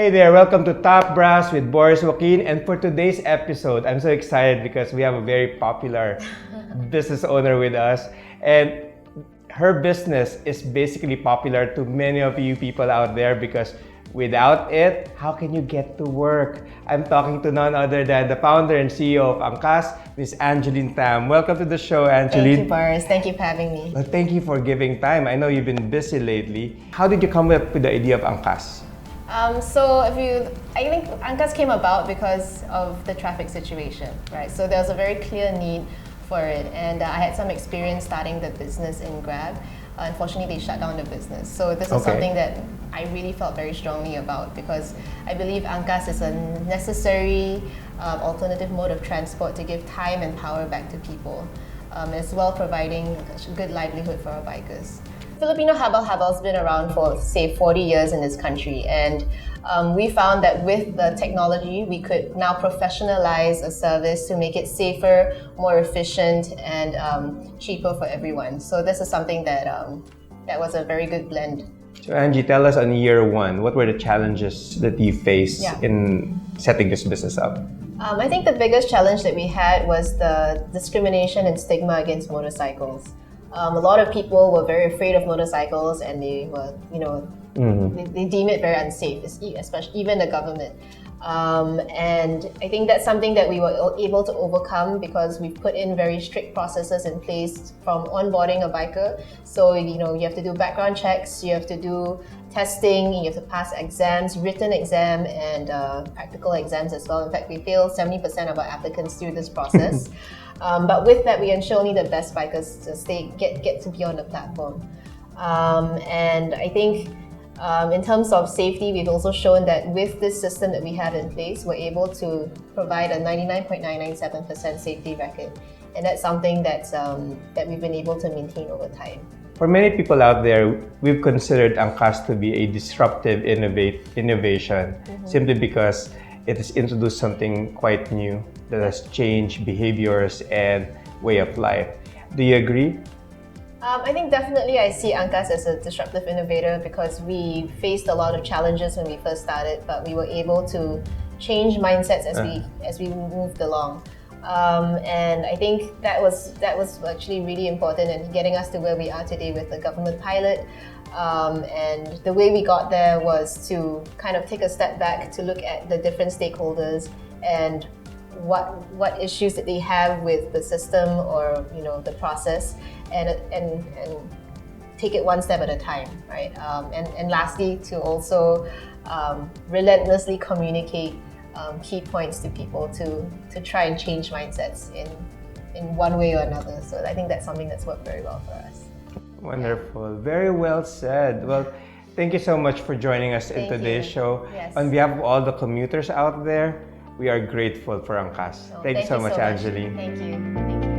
Hey there, welcome to Top Brass with Boris Joaquin. And for today's episode, I'm so excited because we have a very popular business owner with us. And her business is basically popular to many of you people out there because without it, how can you get to work? I'm talking to none other than the founder and CEO of Angkas, Miss Angeline Tham. Welcome to the show, Angeline. Thank you, Boris. Thank you for having me. Well, thank you for giving time. I know you've been busy lately. How did you come up with the idea of Angkas? I think Ankas came about because of the traffic situation, right? So there was a very clear need for it, and I had some experience starting the business in Grab. Unfortunately, they shut down the business. So this is something that I really felt very strongly about because I believe Angkas is a necessary alternative mode of transport to give time and power back to people, as well providing a good livelihood for our bikers. Filipino habal-habal's been around for, say, 40 years in this country, and we found that with the technology, we could now professionalize a service to make it safer, more efficient, and cheaper for everyone. So this is something that that was a very good blend. So Angie, tell us on year one, what were the challenges that you faced in setting this business up? I think the biggest challenge that we had was the discrimination and stigma against motorcycles. A lot of people were very afraid of motorcycles, and they were, they deem it very unsafe, especially even the government. And I think that's something that we were able to overcome because we've put in very strict processes in place from onboarding a biker. So, you have to do background checks, you have to do testing, you have to pass exams, written exam and practical exams as well. In fact, we fail 70% of our applicants through this process. But with that, we ensure only the best bikers to get to be on the platform. And I think in terms of safety, we've also shown that with this system that we have in place, we're able to provide a 99.997% safety record. And that's something that we've been able to maintain over time. For many people out there, we've considered Angkas to be a disruptive innovation simply because it has introduced something quite new that has changed behaviors and way of life. Do you agree? I think definitely I see Angkas as a disruptive innovator because we faced a lot of challenges when we first started, but we were able to change mindsets as we moved along. And I think that was actually really important in getting us to where we are today with the government pilot. And the way we got there was to kind of take a step back to look at the different stakeholders and what issues that they have with the system or the process, and take it one step at a time, right? And lastly, to also relentlessly communicate key points to people to try and change mindsets in one way or another. So I think that's something that's worked very well for us. Wonderful. Very well said. Well, thank you so much for joining us in today's show. Yes. On behalf of all the commuters out there, we are grateful for Angkas. Thank you so much, Angeline. Thank you.